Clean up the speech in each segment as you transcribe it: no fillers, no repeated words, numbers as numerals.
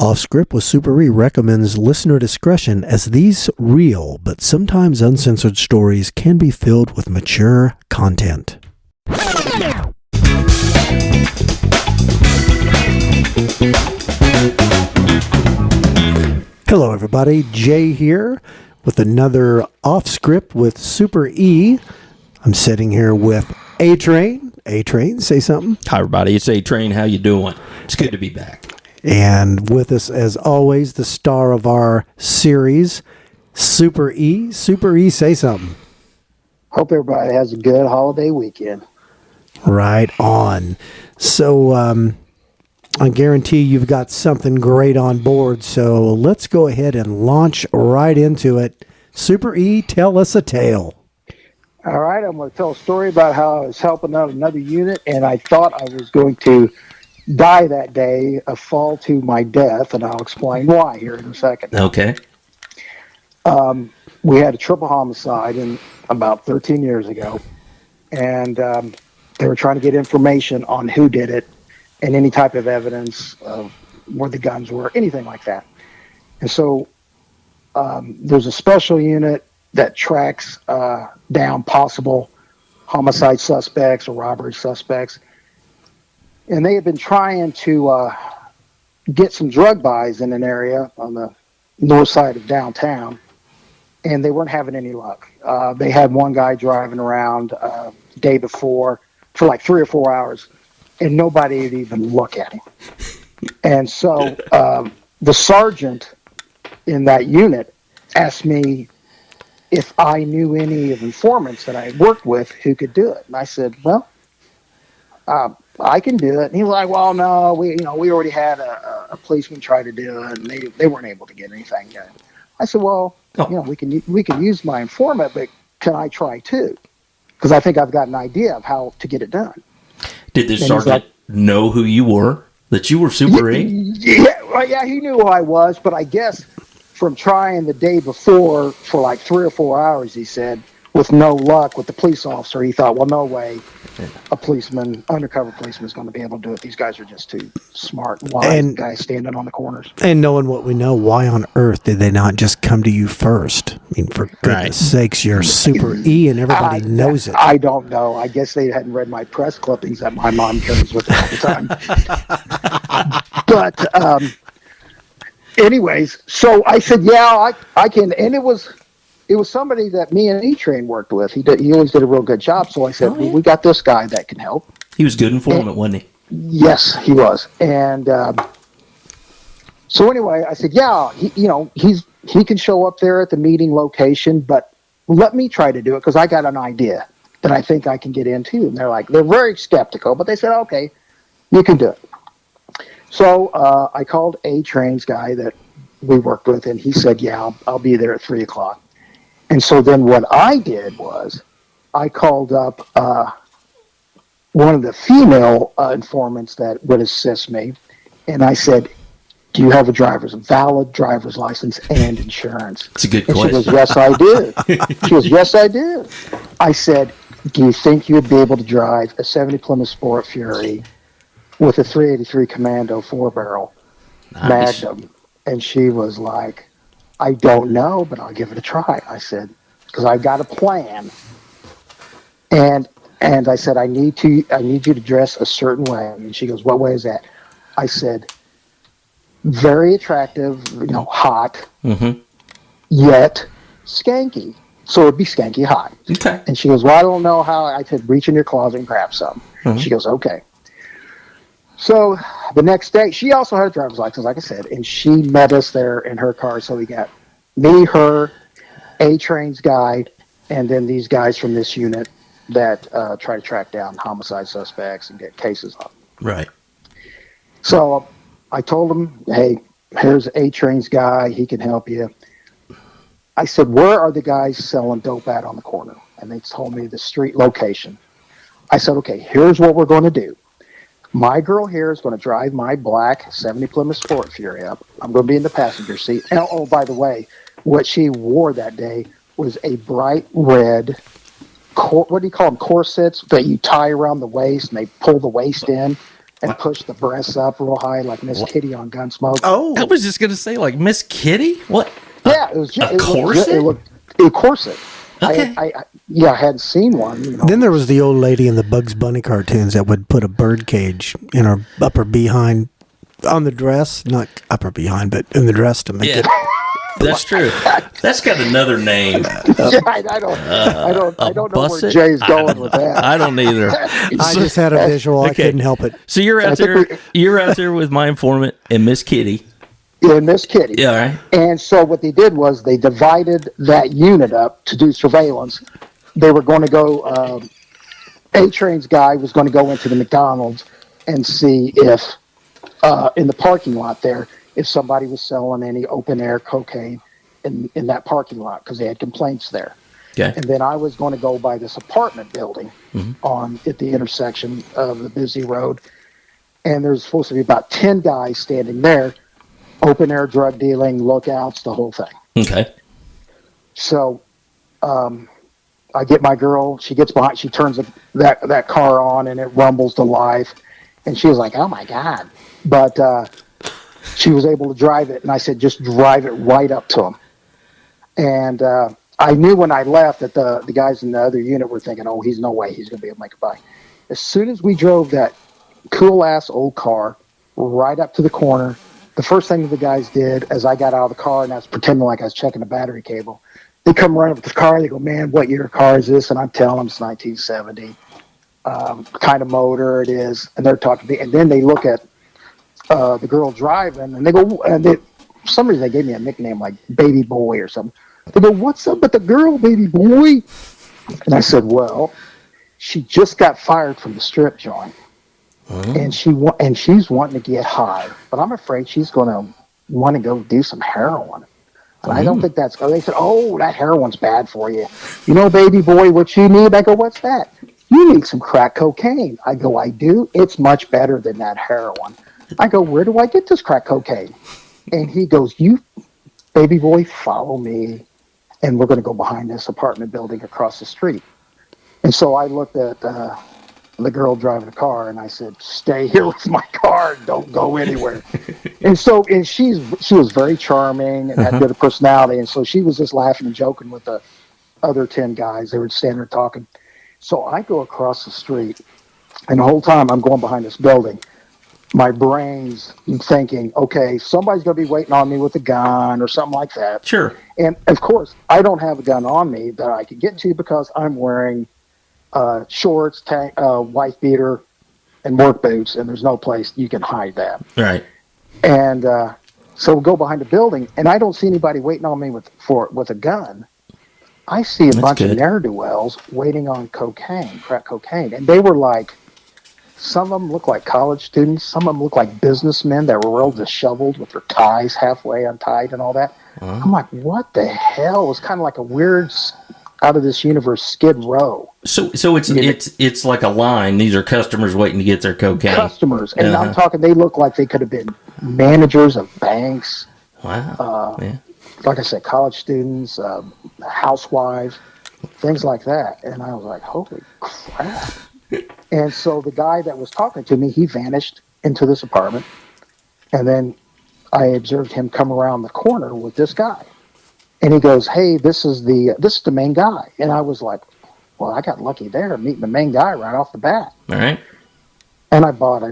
Off Script with Super E recommends listener discretion as these real but sometimes uncensored stories can be filled with mature content. Hello everybody, Jay here with another Off Script with Super E. I'm sitting here with A-Train. A-Train, say something. Hi everybody, it's A-Train. How you doing? It's good to be back. And with us, as always, the star of our series, Super E. Super E, say something. Hope everybody has a good holiday weekend. Right on. So, I guarantee you've got something great on board, so let's go ahead and launch right into it. Super E, tell us a tale. All right, I'm going to tell a story about how I was helping out another unit, and I thought I was going to die that day, a fall to my death, and I'll explain why here in a second. Okay. We had a triple homicide about 13 years ago, and they were trying to get information on who did it and any type of evidence of where the guns were, anything like that. And so there's a special unit that tracks down possible homicide suspects or robbery suspects. And they had been trying to get some drug buys in an area on the north side of downtown, and they weren't having any luck. They had one guy driving around the day before for like 3 or 4 hours, and nobody would even look at him. And so the sergeant in that unit asked me if I knew any of informants that I worked with who could do it. And I said, well, I can do it. And he was like, well, no, we already had a policeman try to do it, and they weren't able to get anything done. I said, well, we can use my informant, but can I try too? Because I think I've got an idea of how to get it done. Did the sergeant know who you were? That you were Super E? Yeah, he knew who I was, but I guess from trying the day before for like 3 or 4 hours, he said, with no luck with the police officer, he thought, well, no way undercover policeman is going to be able to do it. These guys are just too smart, wise guys standing on the corners. And knowing what we know, why on earth did they not just come to you first? I mean, for goodness sakes, you're Super E and everybody knows it. I don't know. I guess they hadn't read my press clippings that my mom carries with her all the time. But anyways, so I said, yeah, I can. And it was somebody that me and E-Train worked with. He always did a real good job. So I said, well, we got this guy that can help. He was good informant, wasn't he? Yes, he was. And so anyway, I said, yeah, he can show up there at the meeting location, but let me try to do it because I got an idea that I think I can get into. And they're very skeptical, but they said, okay, you can do it. So I called A-Train's guy that we worked with, and he said, yeah, I'll be there at 3 o'clock. And so then what I did was I called up one of the female informants that would assist me, and I said, do you have a valid driver's license and insurance? It's a good question. She goes, yes, I do. She goes, yes, I do. I said, do you think you'd be able to drive a 70 Plymouth Sport Fury with a 383 Commando 4-barrel Magnum? And she was like, I don't know, but I'll give it a try. I said, because I got a plan. And I said, I need you to dress a certain way. And she goes, what way is that? I said, very attractive, hot, yet skanky. So it'd be skanky hot. Okay. And she goes, well, I don't know how. I said, reach in your closet and grab some. She goes, okay. So the next day, she also had a driver's license, like I said, and she met us there in her car. So we got me, her, A-Train's guy, and then these guys from this unit that try to track down homicide suspects and get cases on. Right. So I told them, hey, here's A-Train's guy. He can help you. I said, where are the guys selling dope at on the corner? And they told me the street location. I said, okay, here's what we're going to do. My girl here is going to drive my black 70 Plymouth Sport Fury up. I'm going to be in the passenger seat. And, oh, by the way, what she wore that day was a bright red, what do you call them, corsets that you tie around the waist and they pull the waist in. and push the breasts up real high like Miss Kitty on Gunsmoke. Oh, I was just gonna say, like, Miss Kitty. What? Yeah, it was just a corset? It looked a corset. Okay. I hadn't seen one. You know. then there was the old lady in the Bugs Bunny cartoons that would put a bird cage in her upper behind on the dress, not upper behind, but in the dress to make Yeah. it. That's true. That's got another name. Yeah, I don't know where busset? Jay's going with that. I don't either. I just had a visual. I Okay. couldn't help it. So you're out there. You're out there with my informant and Miss Kitty. Yeah, Miss Kitty. Yeah, all right. And so what they did was they divided that unit up to do surveillance. They were going to go. A-Train's guy was going to go into the McDonald's and see if in the parking lot there, if somebody was selling any open air cocaine in that parking lot because they had complaints there. Okay. And then I was going to go by this apartment building at the intersection of the busy road. And there's supposed to be about 10 guys standing there, open air drug dealing, lookouts, the whole thing. Okay. So I get my girl, she gets behind, she turns that car on and it rumbles to life. And she was like, oh my God. But she was able to drive it. And I said, just drive it right up to him. And I knew when I left that the guys in the other unit were thinking, oh, he's no way he's going to be able to make it by. As soon as we drove that cool-ass old car right up to the corner, the first thing the guys did as I got out of the car and I was pretending like I was checking the battery cable, they come running up to the car. They go, man, what year car is this? And I'm telling them it's 1970. Kind of motor it is. And they're talking to me. And then they look at the girl driving and they go, and for some reason they gave me a nickname like Baby Boy or something. They go, what's up with the girl, Baby Boy? And I said, well, she just got fired from the strip joint. And she's wanting to get high, but I'm afraid she's going to want to go do some heroin. And I don't think that's. They said, "Oh, that heroin's bad for you." You know, Baby Boy, what you need? I go, "What's that?" You need some crack cocaine. I go, "I do. It's much better than that heroin." I go, "Where do I get this crack cocaine?" And he goes, "You, Baby Boy, follow me, and we're going to go behind this apartment building across the street." And so I looked at the girl driving the car, and I said, "Stay here with my car. Don't go anywhere." and she was very charming and had good personality, and so she was just laughing and joking with the other 10 guys. They were standing there talking. So I go across the street, and the whole time I'm going behind this building, my brain's thinking, okay, somebody's going to be waiting on me with a gun or something like that. Sure. And, of course, I don't have a gun on me that I can get to because I'm wearing shorts, wife beater, and work boots, and there's no place you can hide that. Right. And so we go behind the building, and I don't see anybody waiting on me with a gun. I see a bunch of ne'er-do-wells waiting on crack cocaine, and they were like, some of them look like college students, some of them look like businessmen that were real disheveled with their ties halfway untied and all that. I'm like, what the hell? It was kind of like a weird out of this universe Skid Row. So it's like a line. These are customers waiting to get their cocaine. Customers, and I'm talking. They look like they could have been managers of banks. Wow. Yeah. Like I said, college students, housewives, things like that. And I was like, holy crap. And so the guy that was talking to me, he vanished into this apartment. And then I observed him come around the corner with this guy. And he goes, hey, this is the main guy. And I was like, well, I got lucky there meeting the main guy right off the bat. All right. And I bought a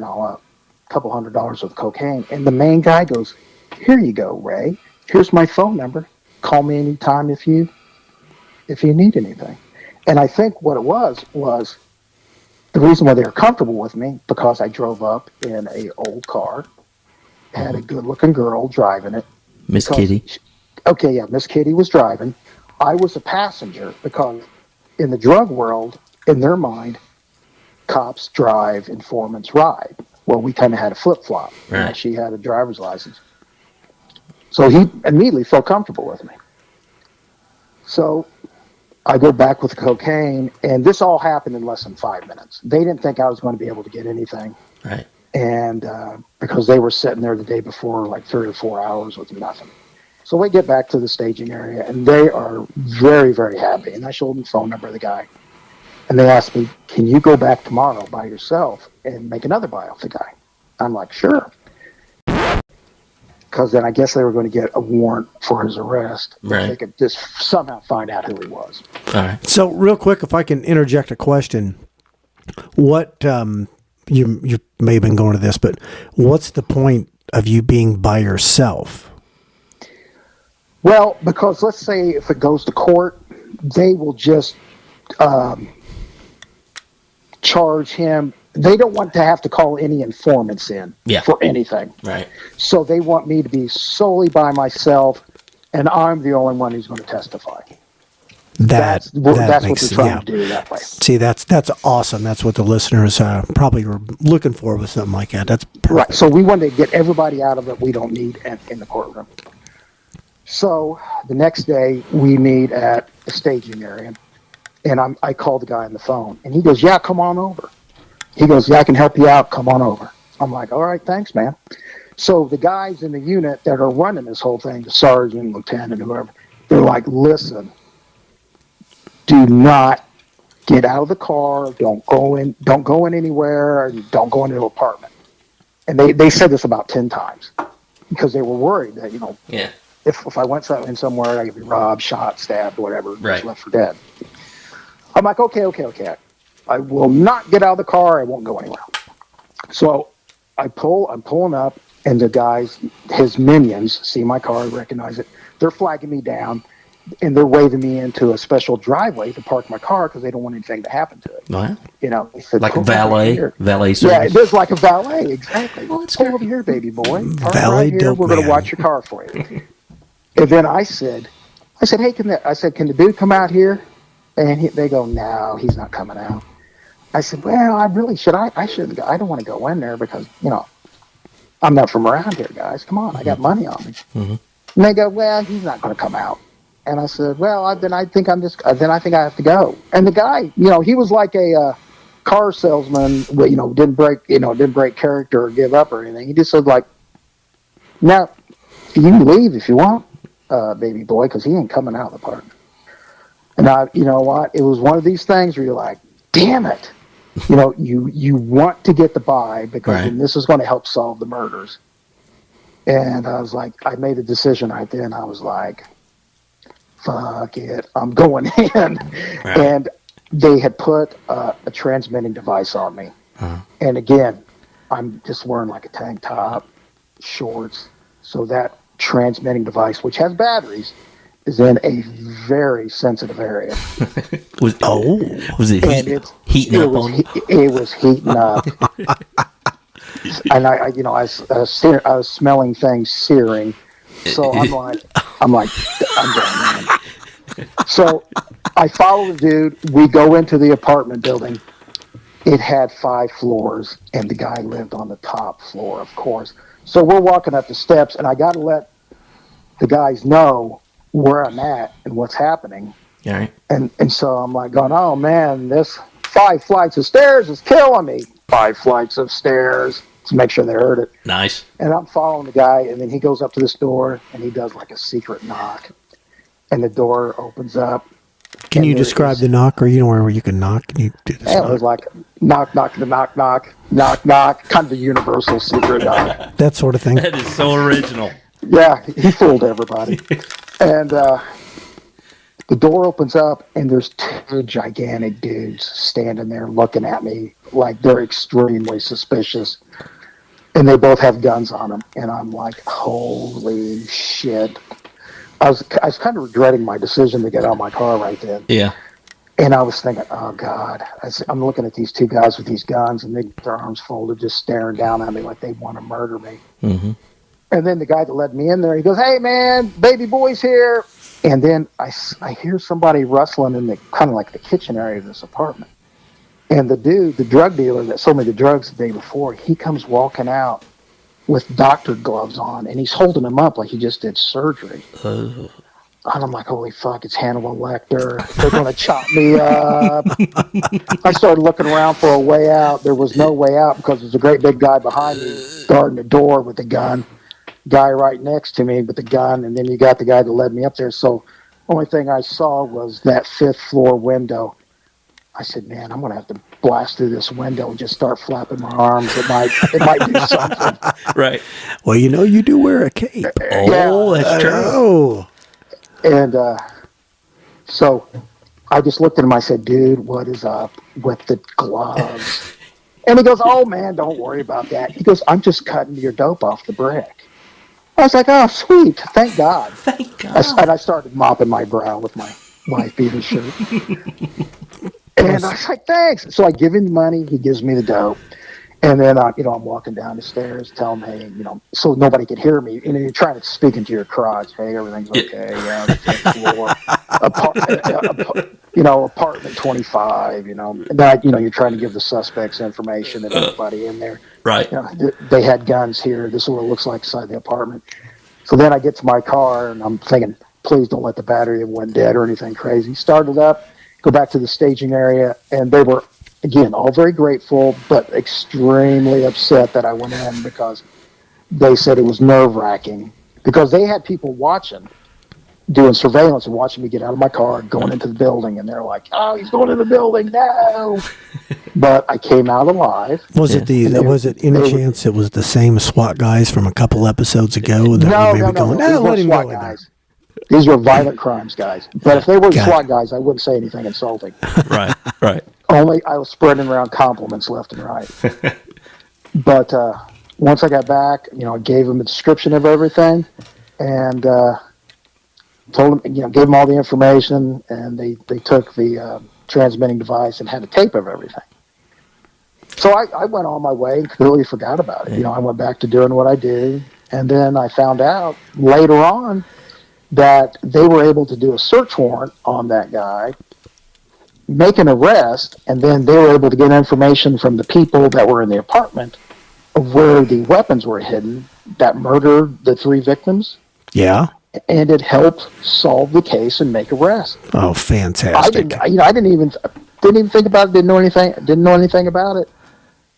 couple $100s worth of cocaine. And the main guy goes, here you go, Ray. Here's my phone number. Call me anytime if you need anything. And I think what it was the reason why they were comfortable with me, because I drove up in a old car, had a good-looking girl driving it. Miss Kitty. Miss Kitty was driving. I was a passenger because in the drug world, in their mind, cops drive, informants ride. Well, we kind of had a flip-flop. Right. She had a driver's license. So he immediately felt comfortable with me. So I go back with the cocaine, and this all happened in less than 5 minutes. They didn't think I was going to be able to get anything. Right. And because they were sitting there the day before, like 3 or 4 hours with nothing. So we get back to the staging area, and they are very, very happy. And I showed them the phone number of the guy. And they asked me, can you go back tomorrow by yourself and make another buy off the guy? I'm like, sure. Because then I guess they were going to get a warrant for his arrest. Right. If they could just somehow find out who he was. All right. So, real quick, if I can interject a question, what you may have been going to this, but what's the point of you being by yourself? Well, because let's say if it goes to court, they will just charge him. They don't want to have to call any informants in for anything. Right. So they want me to be solely by myself, and I'm the only one who's going to testify. That's what they're trying to do that way. See, that's awesome. That's what the listeners probably were looking for with something like that. That's perfect. Right. So we wanted to get everybody out of it we don't need in the courtroom. So the next day we meet at the staging area, and I called the guy on the phone, and he goes, "Yeah, come on over." He goes, "Yeah, I can help you out. Come on over." I'm like, "All right, thanks, man." So the guys in the unit that are running this whole thing, the sergeant, lieutenant, whoever, they're like, "Listen, do not get out of the car. Don't go in anywhere. And don't go into an apartment." And they said this about 10 times because they were worried that, if I went in somewhere, I could be robbed, shot, stabbed, whatever, just left for dead. I'm like, okay. I will not get out of the car. I won't go anywhere. So I'm pulling up, and the guys, his minions, see my car, recognize it. They're flagging me down, and they're waving me into a special driveway to park my car because they don't want anything to happen to it. Wow. They said, like a valet service. Yeah, it is like a valet, exactly. Well, that's pull great. over here, baby boy. Park Valet right here. dope We're going to man. watch your car for you. And then I said, hey, can the dude come out here? And they go, no, he's not coming out. I said, well, I really should. I should. I don't want to go in there because I'm not from around here, guys. Come on, I got money on me. Mm-hmm. And they go, well, he's not going to come out. And I said, well, then I think I have to go. And the guy, he was like a car salesman, didn't break character or give up or anything. He just said like, no, you can leave if you want, baby boy, because he ain't coming out of the apartment. And you know what? It was one of these things where you're like, damn it. You want to get the buy because then this is going to help solve the murders. And I was like, I made a decision right then. I was like, fuck it, I'm going in. Right. And they had put a transmitting device on me. Uh-huh. And again, I'm just wearing like a tank top, shorts. So that transmitting device, which has batteries, is in a very sensitive area. Was it heating up on? It was heating up. And I was smelling things searing. So I'm going in. So I follow the dude. We go into the apartment building. It had 5 floors, and the guy lived on the top floor, of course. So we're walking up the steps, and I got to let the guys know where I'm at and what's happening. Right. And so I'm like going, oh man, this 5 flights of stairs is killing me. 5 flights of stairs to make sure they heard it. Nice. And I'm following the guy, and then he goes up to this door, and he does like a secret knock. And the door opens up. Can you describe the knock, or where you can knock? Can you do this? It was like knock, knock, knock, knock, knock, knock, kind of a universal secret knock. That sort of thing. That is so original. Yeah, he fooled everybody. And the door opens up, and there's 2 gigantic dudes standing there looking at me like they're extremely suspicious. And they both have guns on them. And I'm like, holy shit. I was kind of regretting my decision to get out of my car right then. Yeah. And I was thinking, oh, God. I'm looking at these 2 guys with these guns, and they got their arms folded, just staring down at me like they want to murder me. Mm-hmm. And then the guy that led me in there, he goes, hey, man, baby boy's here. And then I hear somebody rustling in the kind of like the kitchen area of this apartment. And the dude, the drug dealer that sold me the drugs the day before, he comes walking out with doctor gloves on, and he's holding them up like he just did surgery. And I'm like, holy fuck, it's Hannibal Lecter. They're going to chop me up. I started looking around for a way out. There was no way out because there's a great big guy behind me guarding the door with a gun. Guy right next to me with the gun, and then you got the guy that led me up there. So only thing I saw was that 5th floor window. I said, man, I'm going to have to blast through this window and just start flapping my arms. It might do something. Right. Well, you do wear a cape. Oh, that's true. Oh. And so I just looked at him. I said, dude, what is up with the gloves? And he goes, oh, man, don't worry about that. He goes, I'm just cutting your dope off the brick. I was like, oh, sweet. Thank God. Thank God. And I started mopping my brow with my wife beater shirt. And I was like, thanks. So I give him the money. He gives me the dope. And then, I'm walking down the stairs, telling him, hey, so nobody could hear me. And you're trying to speak into your crotch. Hey, everything's okay. Yeah, the 10th floor. Apartment 25, And then, you're trying to give the suspects information and everybody in there. Right. They had guns here. This is what it looks like inside the apartment. So then I get to my car, and I'm thinking, please don't let the battery have went dead or anything crazy. Started up, go back to the staging area, and they were, again, all very grateful, but extremely upset that I went in because they said it was nerve-wracking. Because they had people watching, doing surveillance and watching me get out of my car, going into the building, and they're like, oh, he's going to the building, no! But I came out alive. Was it any chance it was the same SWAT guys from a couple episodes ago? No. Let him SWAT go guys. These were violent crimes guys. But if they were SWAT guys, I wouldn't say anything insulting. Right. Only I was spreading around compliments left and right. But once I got back, I gave them a description of everything and told them, gave them all the information, and they took the transmitting device and had a tape of everything. So I went on my way and completely forgot about it. I went back to doing what I do, and then I found out later on that they were able to do a search warrant on that guy, make an arrest, and then they were able to get information from the people that were in the apartment of where the weapons were hidden that murdered the 3 victims. Yeah. And it helped solve the case and make arrests. Oh, fantastic! I didn't even think about it. Didn't know anything about it.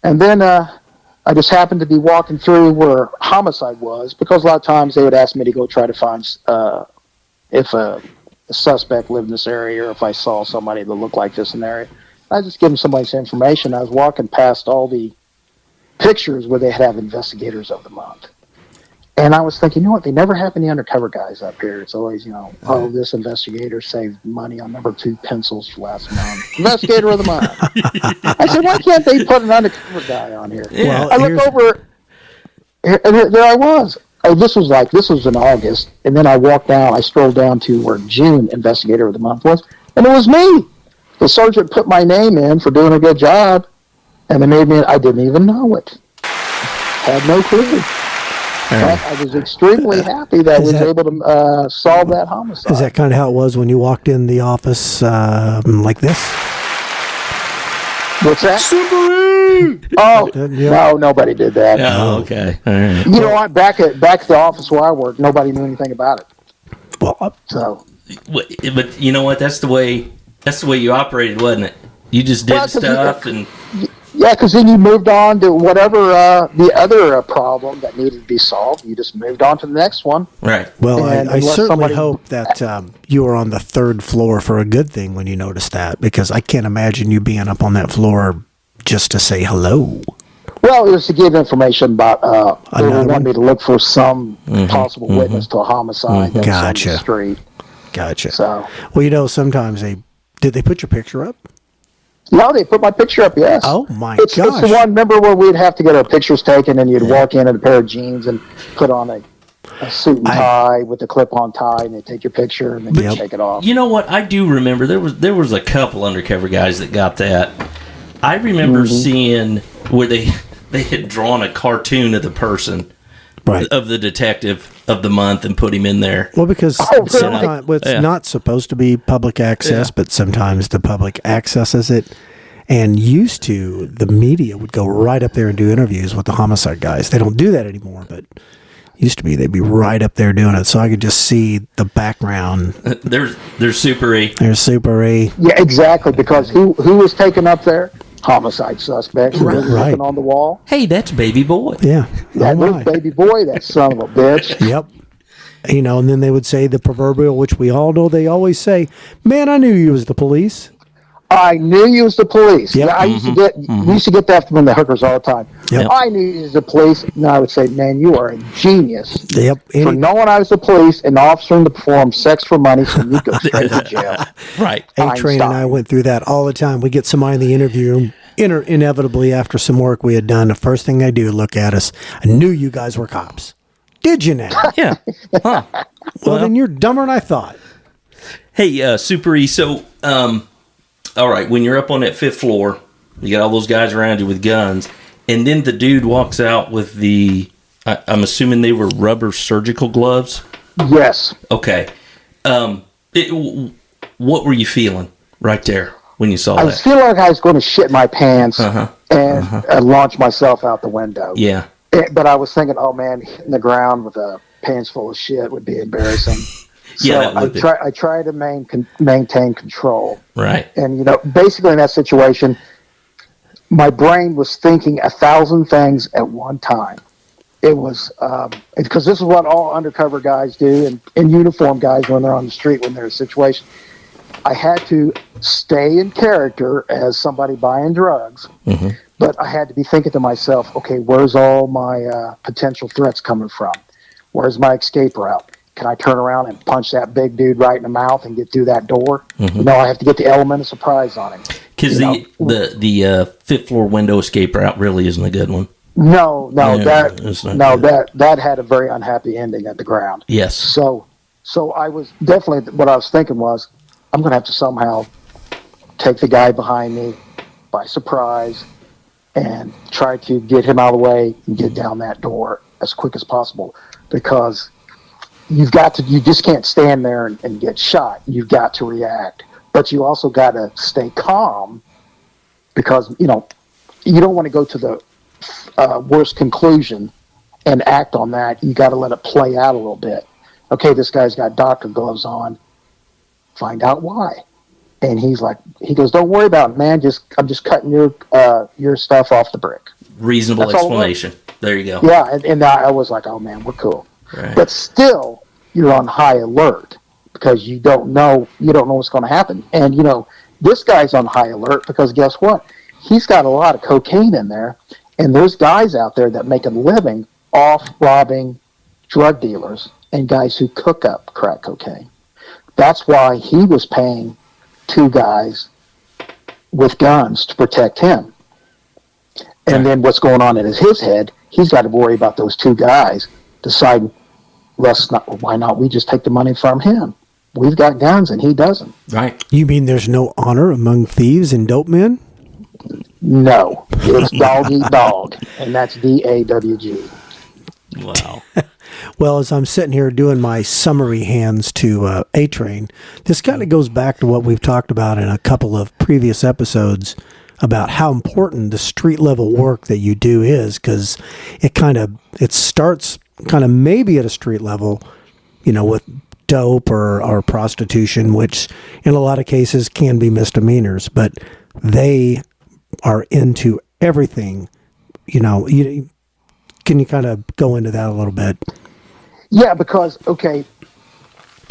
And then I just happened to be walking through where homicide was, because a lot of times they would ask me to go try to find if a suspect lived in this area, or if I saw somebody that looked like this in the area. I just give them somebody's information. I was walking past all the pictures where they have investigators of the month. And I was thinking, what? They never have any undercover guys up here. It's always, this investigator saved money on number 2 pencils for last month. Investigator of the month. I said, why can't they put an undercover guy on here? Yeah. I look over, and there I was. Oh, this was in August. And then I strolled down to where June investigator of the month was. And it was me. The sergeant put my name in for doing a good job. And they made me, I didn't even know it. Had no clue. I was extremely happy that I was able to solve that homicide. Is that kind of how it was when you walked in the office like this? What's that? Super! Oh, no, nobody did that. Oh, okay. All right. I'm back at the office where I work. Nobody knew anything about it. Well, so. But you know what? That's the way you operated, wasn't it? You just did stuff and. Yeah, because then you moved on to whatever the other problem that needed to be solved. You just moved on to the next one. Right. Well, I certainly hope that you were on the 3rd floor for a good thing when you noticed that, because I can't imagine you being up on that floor just to say hello. Well, it was to give information about they wanted me to look for some possible witness to a homicide that's on the street. Gotcha. So, well, sometimes did they put your picture up? No, they put my picture up, yes. Oh, my gosh. It's the one, remember, where we'd have to get our pictures taken, and you'd walk in a pair of jeans and put on a suit and tie with a clip-on tie, and they take your picture, and then you take it off. You know what? I do remember there was a couple undercover guys that got that. I remember seeing where they had drawn a cartoon of the person, of the detective of the month, and put him in there. Well, because sometimes it's not supposed to be public access, but sometimes the public accesses it. And used to, the media would go right up there and do interviews with the homicide guys. They don't do that anymore, but used to be they'd be right up there doing it, so I could just see the background. There's Super E. There's Super E. Yeah, exactly. Because who was taken up there? Homicide suspect. Looking on the wall. Hey, that's Baby Boy. Yeah, there's Baby Boy. That son of a bitch. Yep. And then they would say the proverbial, which we all know. They always say, "Man, I knew you was the police." I knew you was the police. Yep. Yeah, I used to get we used to get that from the hookers all the time. Yep. I knew you was the police, and I would say, "Man, you are a genius Yep. for knowing I was the police and offering to perform sex for money, so you go straight to jail." Right. A-Train and I went through that all the time. We get somebody in the interview room. Inevitably, after some work we had done, the first thing they do look at us. I knew you guys were cops. Did you now? Yeah. Huh. Well, then you're dumber than I thought. Hey, Super E. So, all right, when you're up on that 5th floor, you got all those guys around you with guns, and then the dude walks out with I'm assuming they were rubber surgical gloves? Yes. Okay. What were you feeling right there when you saw I that? was feeling like I was going to shit my pants and launch myself out the window. Yeah. But I was thinking, oh man, hitting the ground with a pants full of shit would be embarrassing. Yeah, So I try to maintain control. Right. And basically in that situation, my brain was thinking 1,000 things at one time. It was because this is what all undercover guys do, and uniform guys when they're on the street when they're in a situation. I had to stay in character as somebody buying drugs, but I had to be thinking to myself, okay, where's all my potential threats coming from? Where's my escape route? Can I turn around and punch that big dude right in the mouth and get through that door? No, I have to get the element of surprise on him. Because the 5th floor window escape route really isn't a good one. No, that had a very unhappy ending at the ground. Yes. So I was definitely, what I was thinking was, I'm going to have to somehow take the guy behind me by surprise and try to get him out of the way and get down that door as quick as possible, because you just can't stand there and get shot. You've got to react, but you also got to stay calm, because you don't want to go to the worst conclusion and act on that. You got to let it play out a little bit. Okay, this guy's got doctor gloves on. Find out why. And he goes, don't worry about it, man. I'm just cutting your stuff off the brick. Reasonable explanation. There you go. Yeah, and I was like, oh man, we're cool. Right. But still, you're on high alert because you don't know what's going to happen. And this guy's on high alert because guess what? He's got a lot of cocaine in there, and there's guys out there that make a living off robbing drug dealers and guys who cook up crack cocaine. That's why he was paying 2 guys with guns to protect him. And then what's going on in his head, he's got to worry about those 2 guys deciding, why not we just take the money from him? We've got guns and he doesn't. Right. You mean there's no honor among thieves and dope men? No. It's dog eat dog, and that's DAWG. Wow. Well, as I'm sitting here doing my summary hands to A-Train, this kind of goes back to what we've talked about in a couple of previous episodes about how important the street level work that you do is, because it starts kind of maybe at a street level, with dope or prostitution, which in a lot of cases can be misdemeanors, but they are into everything. Can you kind of go into that a little bit? Yeah, because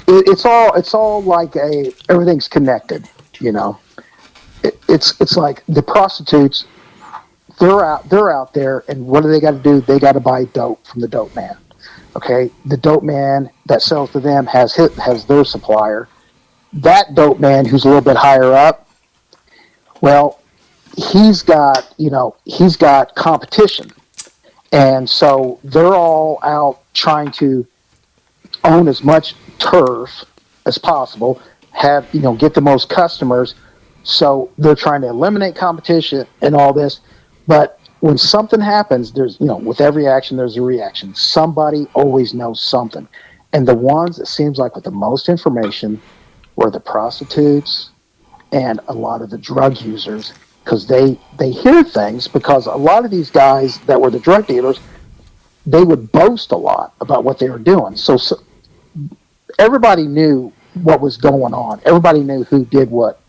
it's all like everything's connected. It's like the prostitutes. They're out there, and what do they got to do? They got to buy dope from the dope man. Okay, the dope man that sells to them has their supplier. That dope man who's a little bit higher up, well, he's got competition. And so they're all out trying to own as much turf as possible, get the most customers. So they're trying to eliminate competition and all this. But when something happens, there's, with every action, there's a reaction. Somebody always knows something. And the ones that seems like with the most information were the prostitutes and a lot of the drug users, because they hear things, because a lot of these guys that were the drug dealers, they would boast a lot about what they were doing. So everybody knew what was going on. Everybody knew who did what.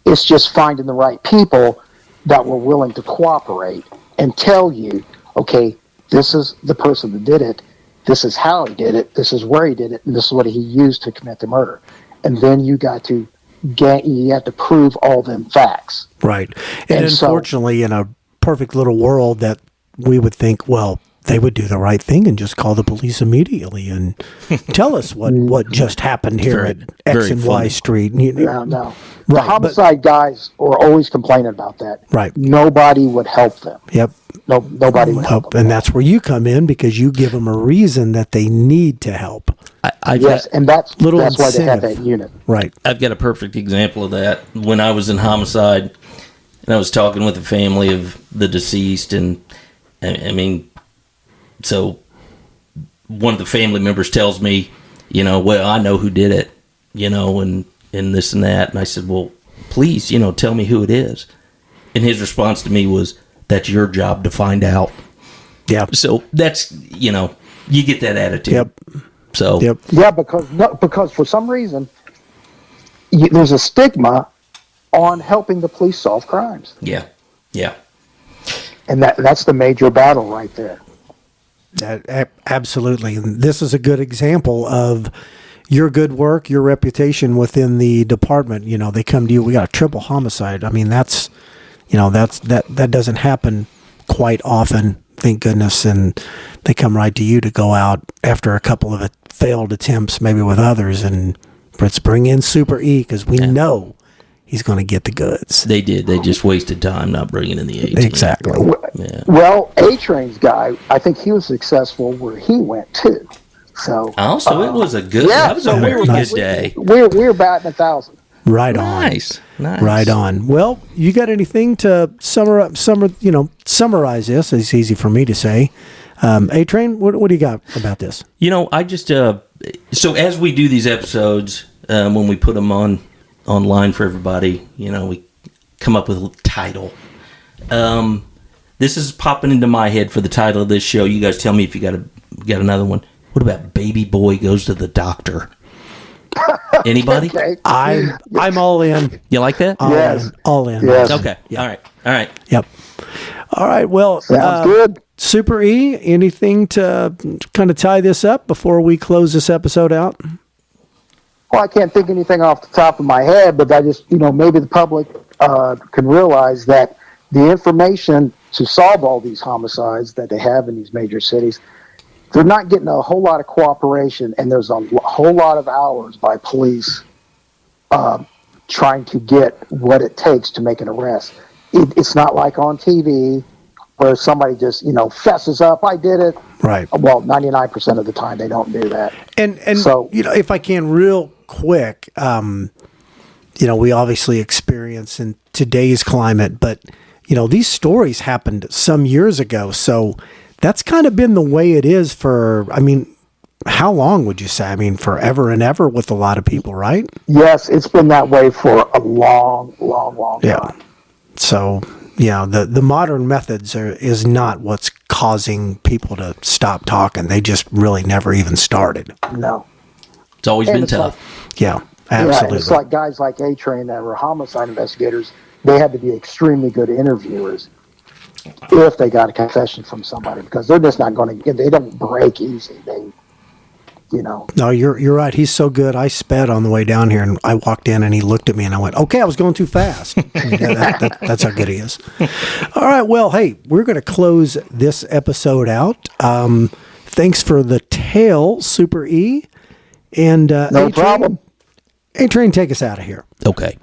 It's just finding the right people that were willing to cooperate and tell you, okay, this is the person that did it, this is how he did it, this is where he did it, and this is what he used to commit the murder. And then you got to you have to prove all them facts. Right. And unfortunately, in a perfect little world that we would think, well, they would do the right thing and just call the police immediately and tell us what just happened here at X and Y Street. No. The homicide guys are always complaining about that. Right. Nobody would help them. Yep. Nobody would help them. And that's where you come in, because you give them a reason that they need to help. And that's why they have that unit. Right. I've got a perfect example of that. When I was in homicide, and I was talking with the family of the deceased, and I mean, so one of the family members tells me, well, I know who did it, and this and that. And I said, well, please, tell me who it is. And his response to me was, that's your job to find out. Yeah. So that's, you get that attitude. Yep. So. Yep. Yeah, because for some reason, there's a stigma on helping the police solve crimes. Yeah. Yeah. And that's the major battle right there. Absolutely. And this is a good example of your good work, your reputation within the department. They come to you, we got a triple homicide. I mean, that doesn't happen quite often, thank goodness. And they come right to you to go out after a couple of failed attempts, maybe with others, and let's bring in Super E, because we know he's going to get the goods. They did. They just wasted time not bringing in the 18. Exactly. Yeah. Well, A-Train's guy, I think he was successful where he went too. So it was a good. That was a very good day. We're batting 1,000. Right on. Nice. Right on. Well, you got anything to summarize this? It's easy for me to say. A-Train, what do you got about this? I just so as we do these episodes, when we put them online for everybody, we come up with a title. This is popping into my head for the title of this show. You guys tell me if you got another one. What about Baby Boy Goes to the Doctor? Anybody? Okay. I'm all in. You like that? Yes. All in. Yes. Okay. Yeah. All right. Yep. All right. Well, Sounds good. Super E, anything to kind of tie this up before we close this episode out? Well, I can't think anything off the top of my head, but I just, maybe the public can realize that the information to solve all these homicides that they have in these major cities, they're not getting a whole lot of cooperation, and there's a whole lot of hours by police trying to get what it takes to make an arrest. It's not like on TV where somebody just, fesses up, I did it. Right. Well, 99% of the time they don't do that. And so, if I can real quick, we obviously experience in today's climate, but, these stories happened some years ago. So that's kind of been the way it is for, how long would you say? Forever and ever with a lot of people, right? Yes, it's been that way for a long, long, long time. Yeah. So, the modern methods is not what's causing people to stop talking. They just really never even started. No. It's always been tough. Yeah, absolutely. Yeah, it's like guys like A-Train that were homicide investigators, they had to be extremely good interviewers if they got a confession from somebody, because they're just not going to, they don't break easy. No, you're right. He's so good. I sped on the way down here, and I walked in, and he looked at me, and I went, okay, I was going too fast. That's how good he is. All right, well, hey, we're going to close this episode out. Thanks for the tale, Super E. And no problem. A-Train, take us out of here. Okay.